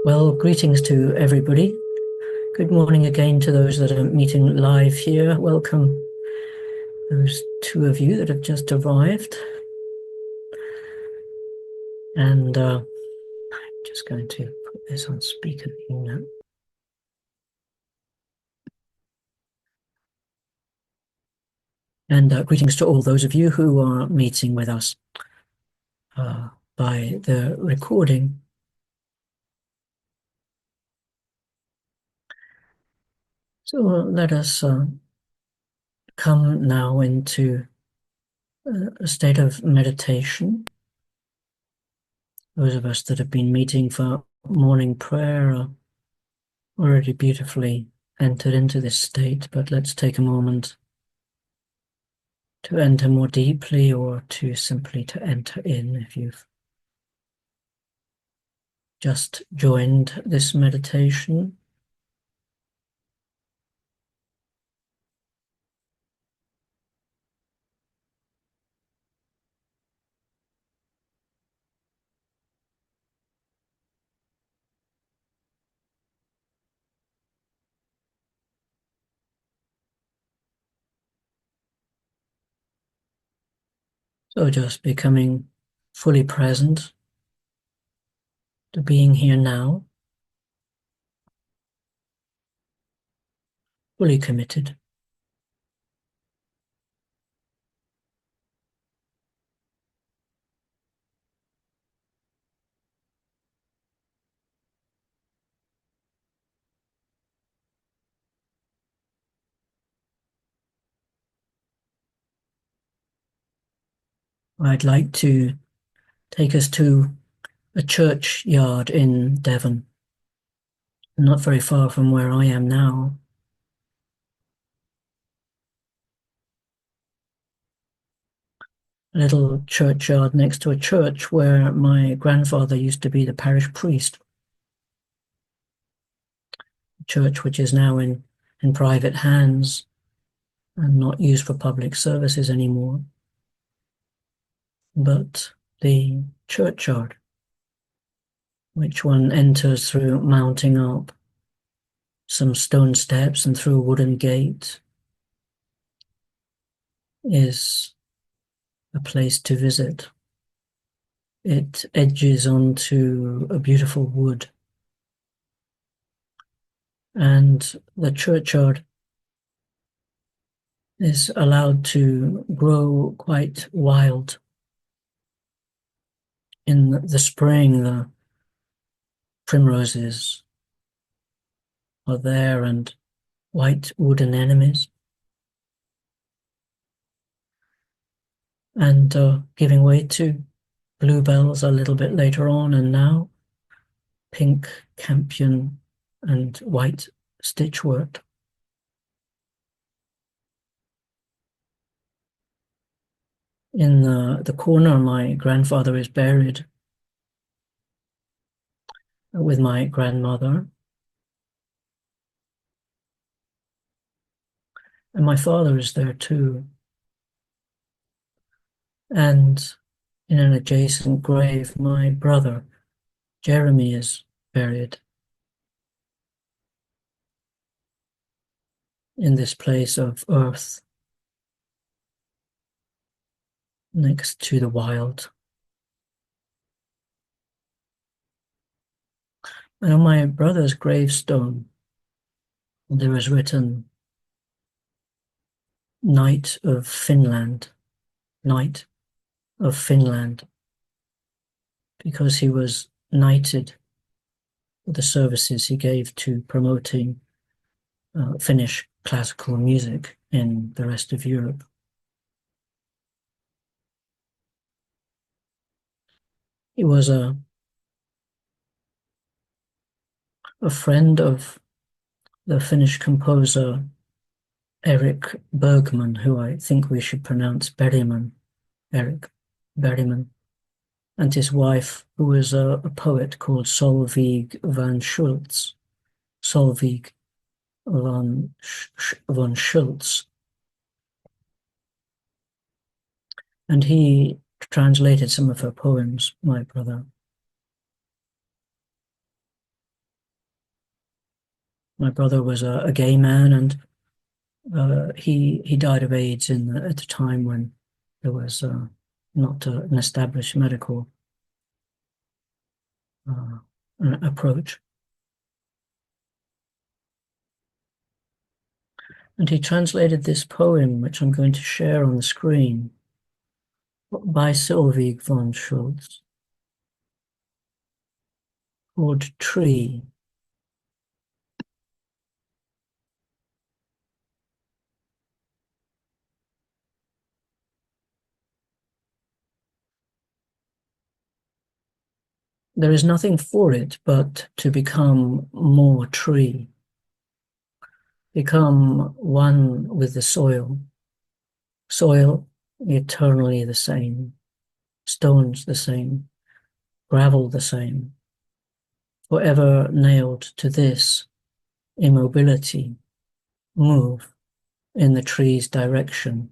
Well, greetings to everybody. Good morning again to those that are meeting live here. Welcome, those two of you that have just arrived. And I'm just going to put this on speaker now. And greetings to all those of you who are meeting with us by the recording. So let us come now into a state of meditation. Those of us that have been meeting for morning prayer are already beautifully entered into this state, but let's take a moment to enter more deeply, or to simply to enter in if you've just joined this meditation. So just becoming fully present to being here now, fully committed. I'd like to take us to a churchyard in Devon, not very far from where I am now. A little churchyard next to a church where my grandfather used to be the parish priest. A church which is now in private hands and not used for public services anymore. But the churchyard, which one enters through mounting up some stone steps and through a wooden gate, is a place to visit. It edges onto a beautiful wood, and the churchyard is allowed to grow quite wild. In the spring, the primroses are there and white wooden anemones, and giving way to bluebells a little bit later on, and now pink campion and white stitchwort. In the corner, my grandfather is buried with my grandmother, and my father is there too. And in an adjacent grave, my brother Jeremy is buried in this place of earth next to the wild. And on my brother's gravestone, there is written, Knight of Finland, Knight of Finland, because he was knighted for the services he gave to promoting Finnish classical music in the rest of Europe. He was a friend of the Finnish composer Eric Bergman, who I think we should pronounce Bergman, Eric Bergman, and his wife, who was a poet called Solveig van Schultz, Solveig von Schultz. And he translated some of her poems, my brother. My brother was a gay man, and he died of AIDS at a time when there was not an established medical uh, approach. And he translated this poem, which I'm going to share on the screen, by Sylvie von Schultz, called Tree. There is nothing for it but to become more tree, become one with the soil eternally the same, stones the same, gravel the same, forever nailed to this immobility, move in the tree's direction,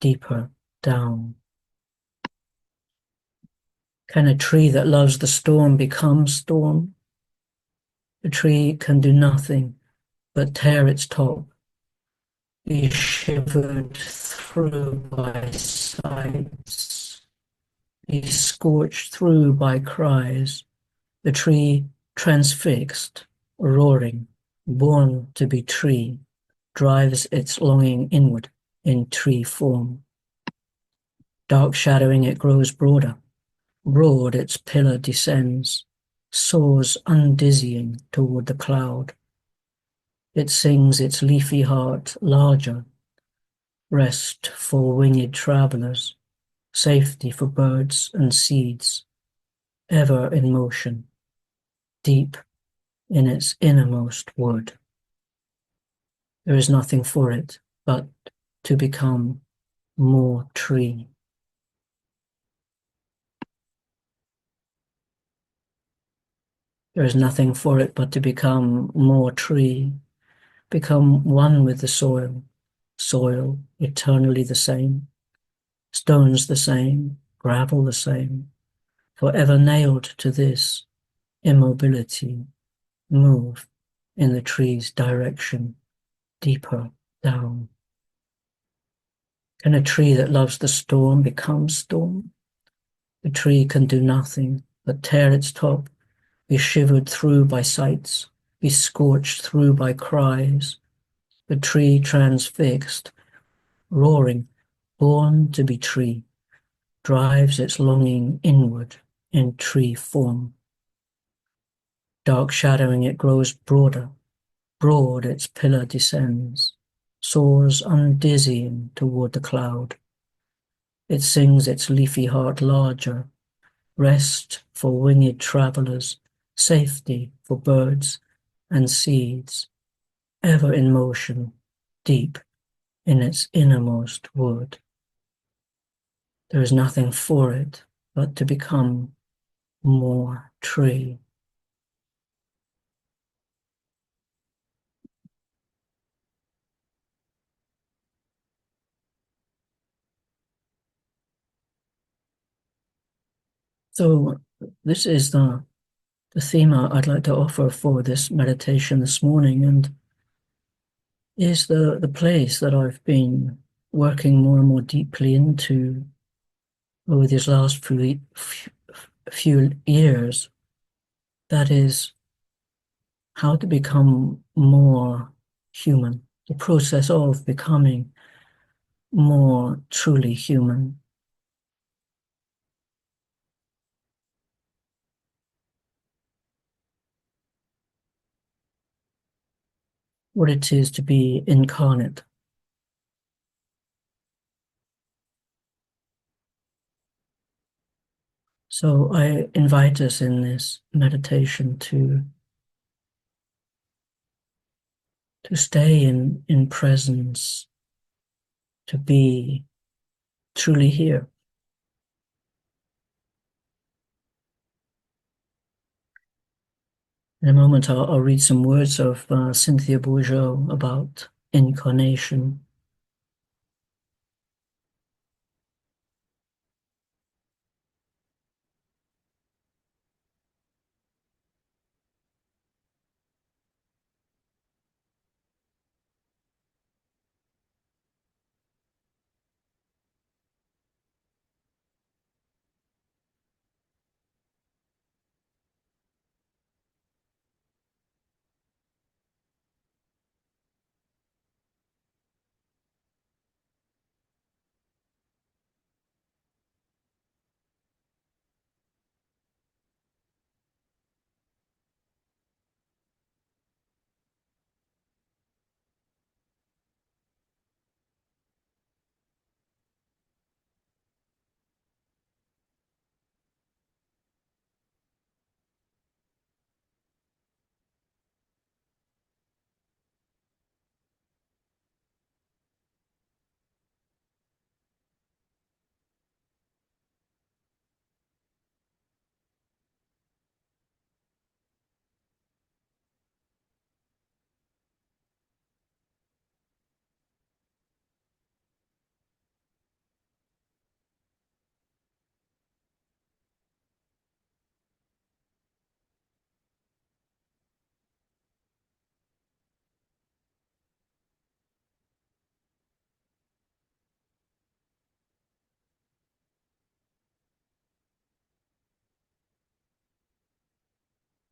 deeper down. Can a tree that loves the storm become storm? A tree can do nothing but tear its top, be shivered through by sighs, be scorched through by cries, the tree transfixed, roaring, born to be tree, drives its longing inward in tree form. Dark shadowing it grows broader, broad its pillar descends, soars undizzying toward the cloud. It sings its leafy heart larger, rest for winged travellers, safety for birds and seeds, ever in motion, deep in its innermost wood. There is nothing for it but to become more tree. There is nothing for it but to become more tree, become one with the soil eternally the same, stones the same, gravel the same, forever nailed to this immobility, move in the tree's direction, deeper down. Can a tree that loves the storm become storm? The tree can do nothing but tear its top, be shivered through by sights, be scorched through by cries. The tree transfixed, roaring, born to be tree, drives its longing inward in tree form. Dark shadowing it grows broader, broad its pillar descends, soars undizzying toward the cloud. It sings its leafy heart larger, rest for winged travellers, safety for birds and seeds, ever in motion, deep in its innermost wood. There is nothing for it but to become more tree. So this is the theme I'd like to offer for this meditation this morning, and is the place that I've been working more and more deeply into over these last few years. That is how to become more human, the process of becoming more truly human. What it is to be incarnate. So I invite us in this meditation to stay in presence, to be truly here. In a moment, I'll read some words of Cynthia Bourgeault about incarnation.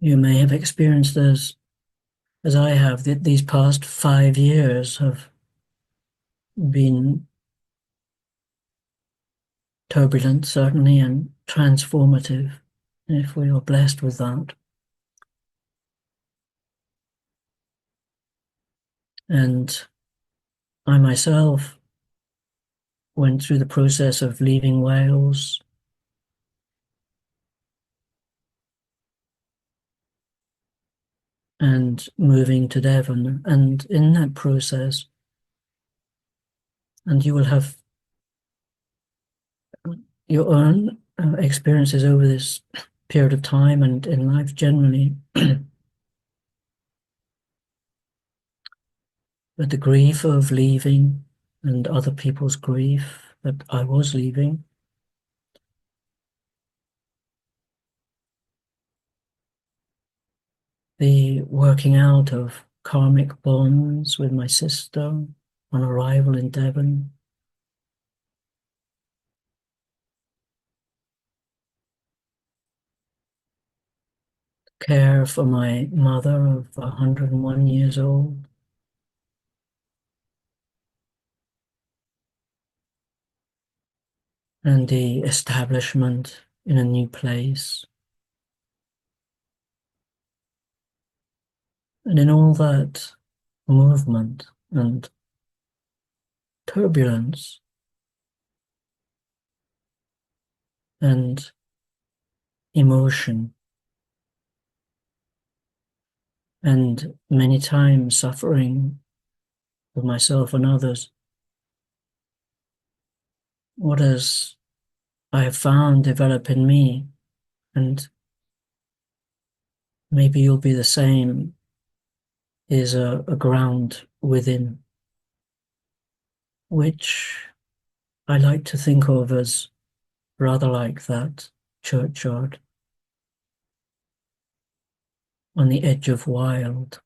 You may have experienced as I have, that these past 5 years have been turbulent, certainly, and transformative, if we are blessed with that. And I myself went through the process of leaving Wales and moving to Devon. And in that process, and you will have your own experiences over this period of time and in life generally, but the grief of leaving and other people's grief that I was leaving, the working out of karmic bonds with my sister on arrival in Devon, care for my mother of 101 years old, and the establishment in a new place. And in all that movement and turbulence and emotion, and many times suffering with myself and others, what has I have found develop in me, and maybe you'll be the same, is a ground within, which I like to think of as rather like that churchyard on the edge of wild.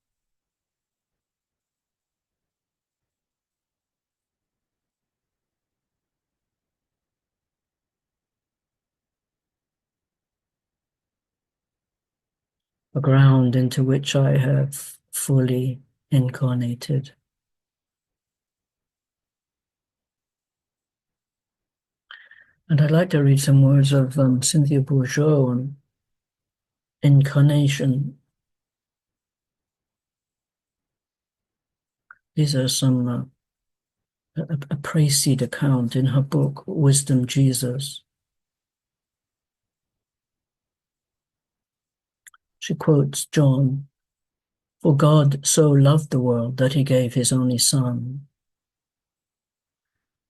A ground into which I have fully incarnated. And I'd like to read some words of Cynthia Bourgeault on incarnation. These are some a précise account in her book, Wisdom Jesus. She quotes John, "For God so loved the world that he gave his only Son."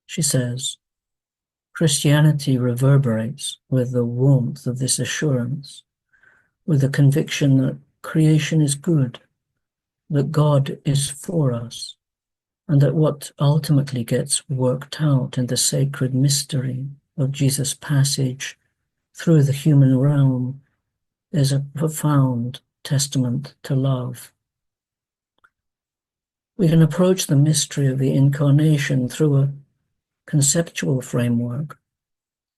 She says, Christianity reverberates with the warmth of this assurance, with the conviction that creation is good, that God is for us, and that what ultimately gets worked out in the sacred mystery of Jesus' passage through the human realm is a profound testament to love. We can approach the mystery of the incarnation through a conceptual framework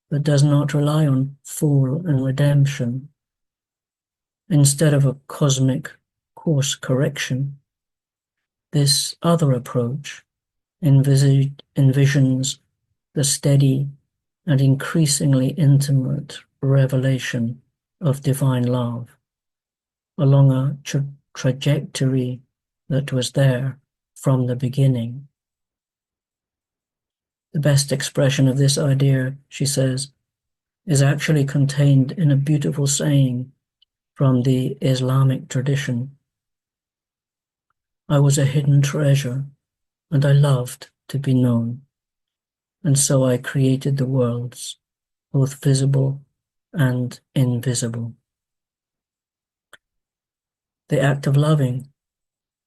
that does not rely on fall and redemption. Instead of a cosmic course correction, this other approach envisions the steady and increasingly intimate revelation of divine love along a trajectory that was there from the beginning. The best expression of this idea, she says, is actually contained in a beautiful saying from the Islamic tradition. I was a hidden treasure, and I loved to be known, and so I created the worlds, both visible and invisible. The act of loving,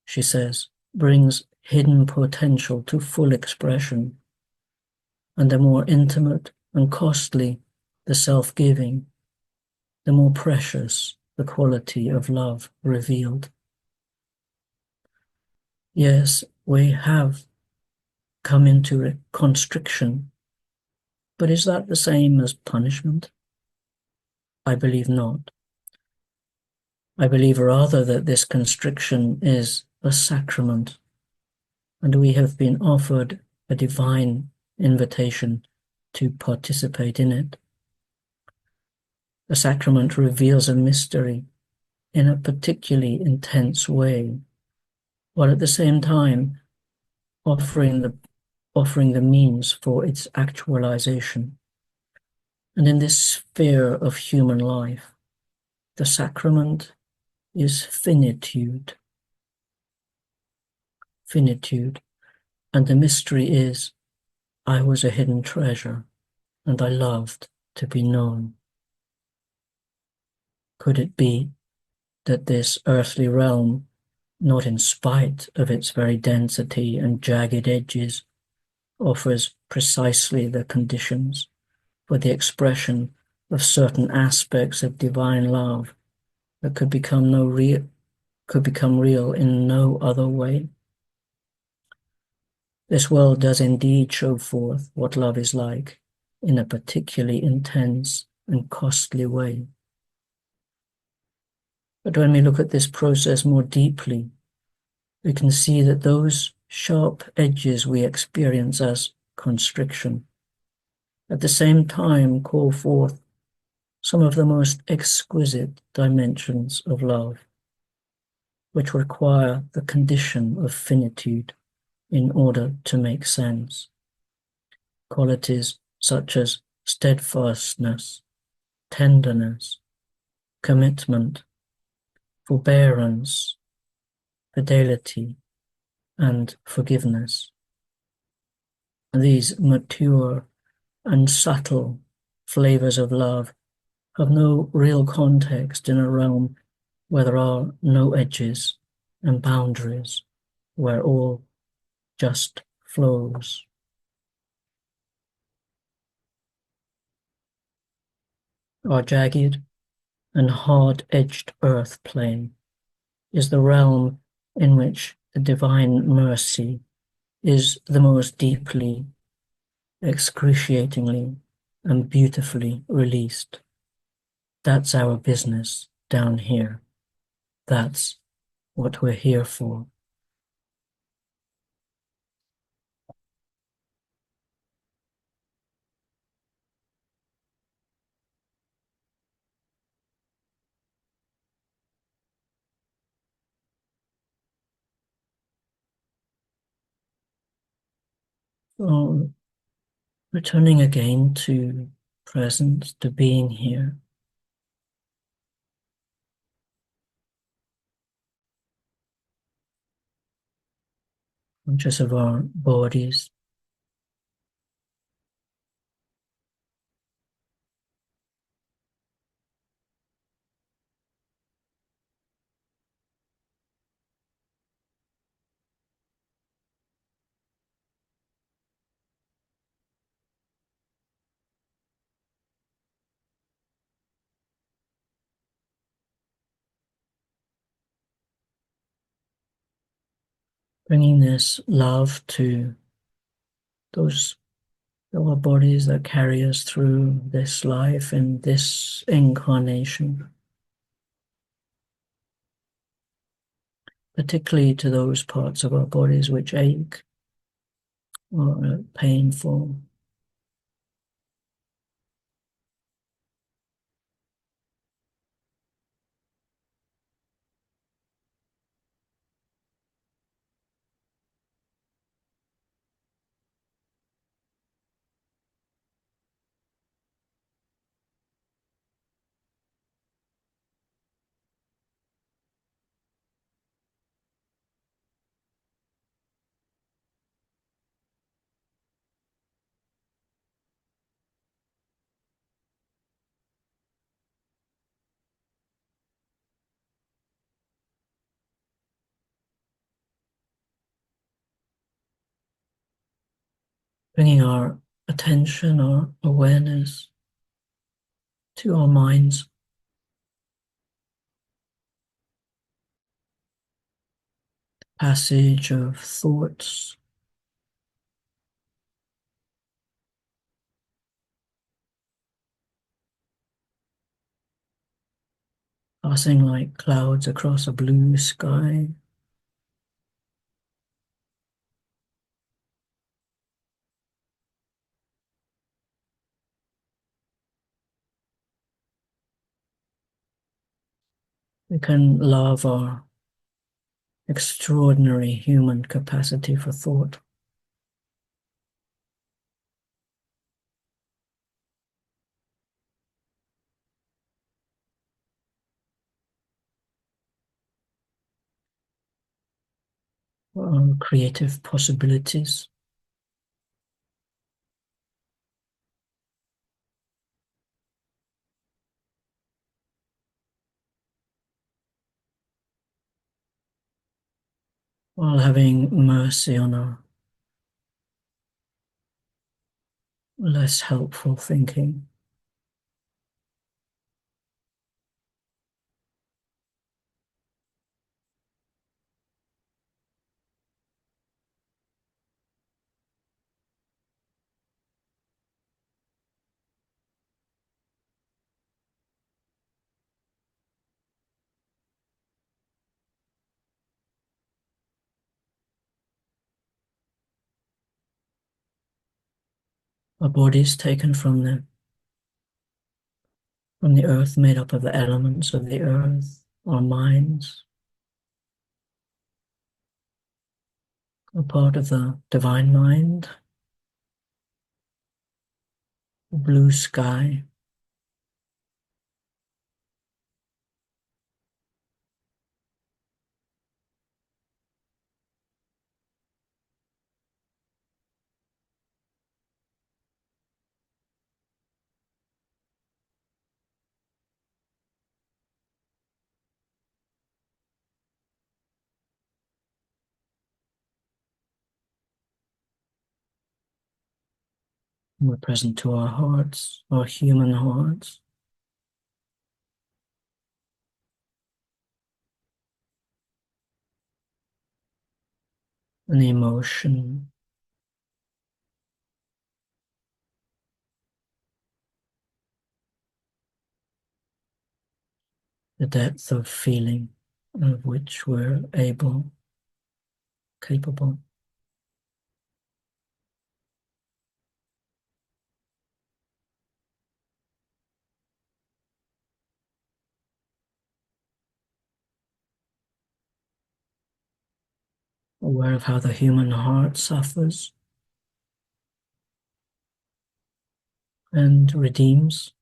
she says, brings hidden potential to full expression, and the more intimate and costly the self-giving, the more precious the quality of love revealed. Yes, we have come into a constriction, but is that the same as punishment? I believe not. I believe rather that this constriction is a sacrament, and we have been offered a divine invitation to participate in it. The sacrament reveals a mystery in a particularly intense way, while at the same time offering the offering the means for its actualization. And in this sphere of human life, the sacrament is finitude, and the mystery is, I was a hidden treasure, and I loved to be known. Could it be that this earthly realm, not in spite of its very density and jagged edges, offers precisely the conditions for the expression of certain aspects of divine love that could become real in no other way? This world does indeed show forth what love is like in a particularly intense and costly way. But when we look at this process more deeply, we can see that those sharp edges we experience as constriction at the same time call forth some of the most exquisite dimensions of love, which require the condition of finitude in order to make sense. Qualities such as steadfastness, tenderness, commitment, forbearance, fidelity, and forgiveness. These mature and subtle flavors of love have no real context in a realm where there are no edges and boundaries, where all just flows. Our jagged and hard-edged earth plane is the realm in which the divine mercy is the most deeply, excruciatingly, and beautifully released. That's our business down here. That's what we're here for. So, returning again to presence, to being here. Conscious of our bodies, bringing this love to those our bodies that carry us through this life and this incarnation, particularly to those parts of our bodies which ache or are painful. Bringing our attention, our awareness to our minds. Passage of thoughts, passing like clouds across a blue sky. We can love our extraordinary human capacity for thought. Our creative possibilities. While having mercy on our less helpful thinking. Our bodies taken from the earth, made up of the elements of the earth. Our minds are part of the divine mind, the blue sky. We're present to our hearts, our human hearts. And the emotion, the depth of feeling of which we're capable. Aware of how the human heart suffers and redeems.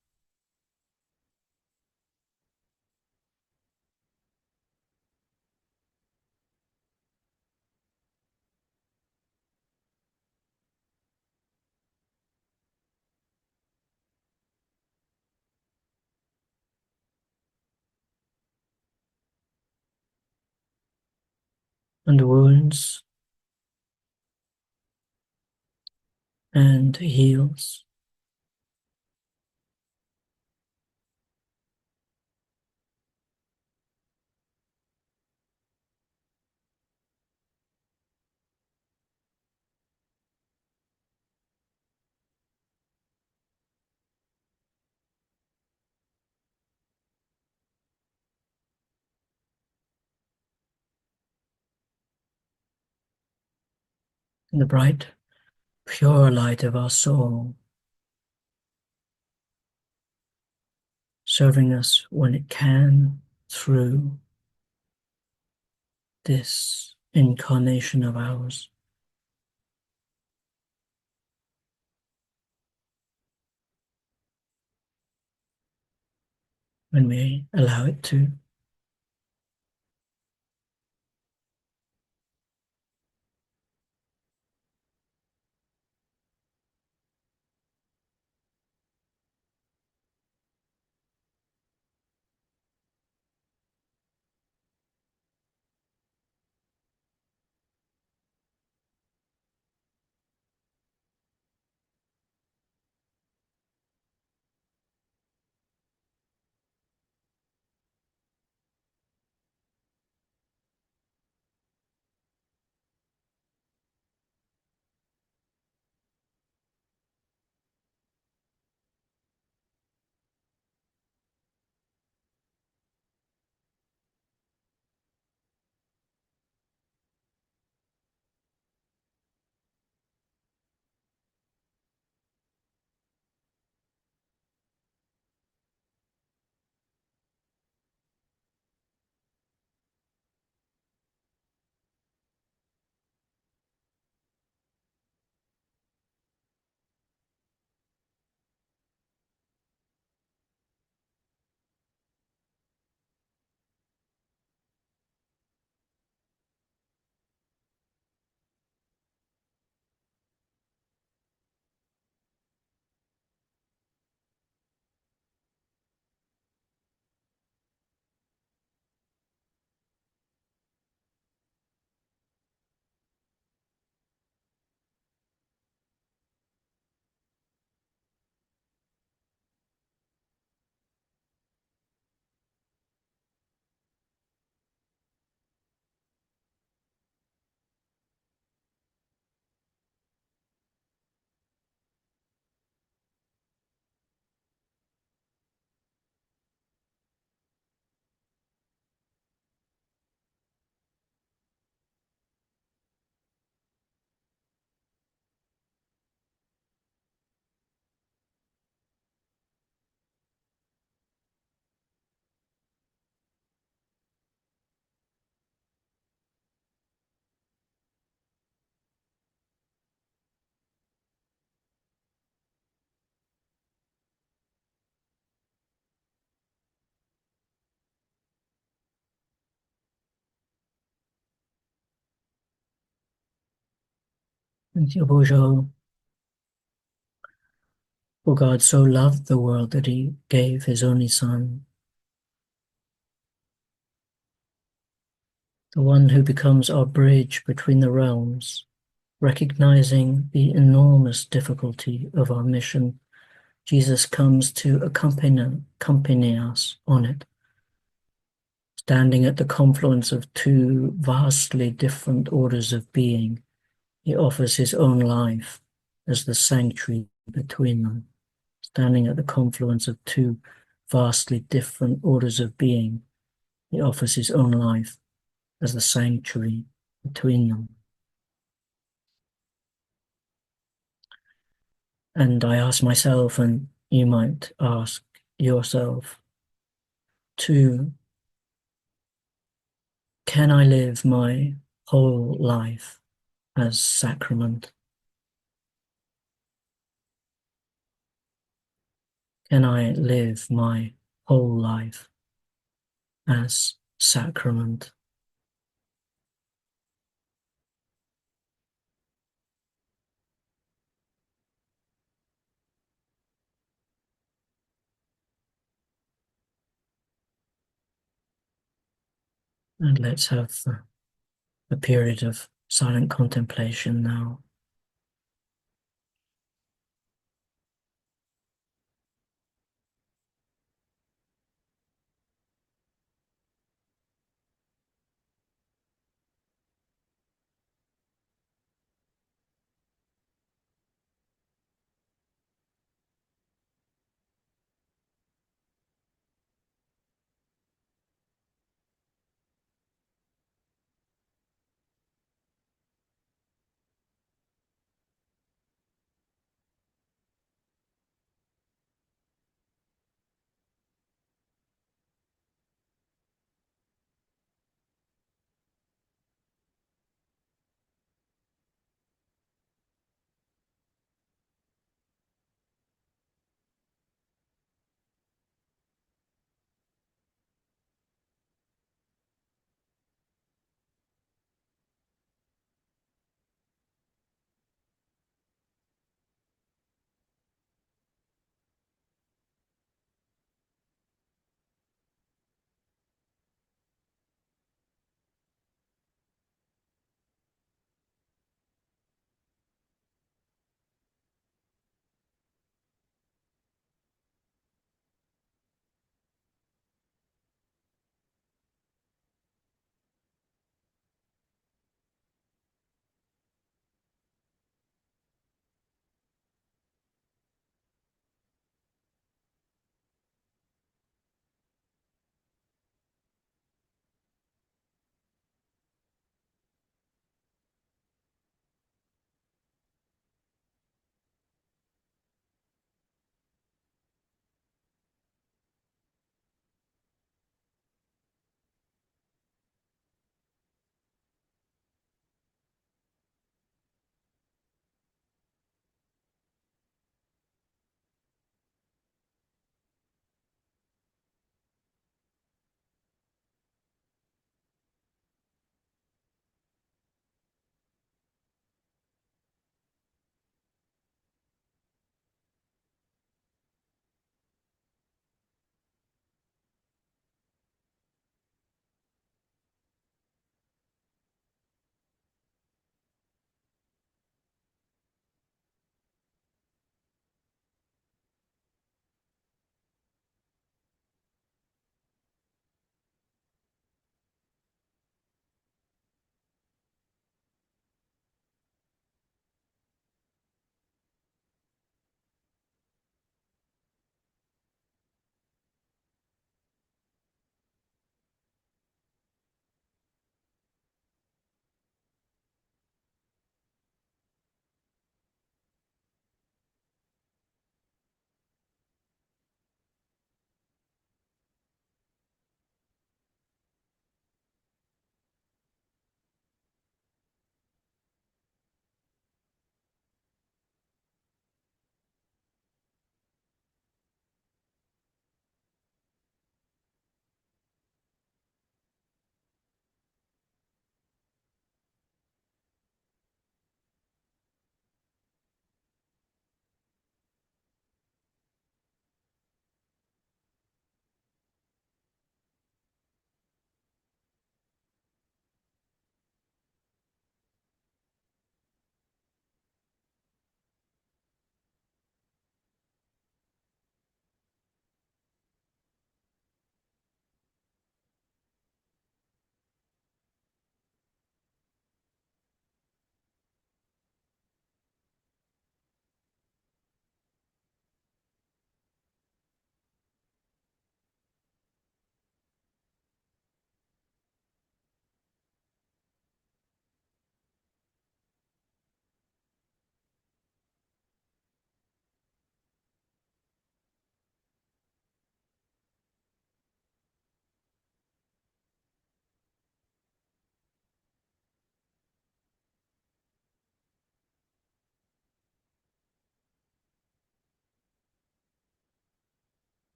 And wounds and heals. In the bright, pure light of our soul, serving us when it can through this incarnation of ours, when we allow it to. 不说 For God so loved the world that he gave his only Son, the one who becomes our bridge between the realms, recognizing the enormous difficulty of our mission. Jesus comes to accompany us on it, standing at the confluence of two vastly different orders of being. He offers his own life as the sanctuary between them, standing at the confluence of two vastly different orders of being. He offers his own life as the sanctuary between them. And I ask myself, and you might ask yourself too, can I live my whole life as sacrament? Can I live my whole life as sacrament? And let's have a period of silent contemplation now.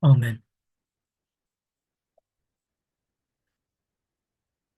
Amen.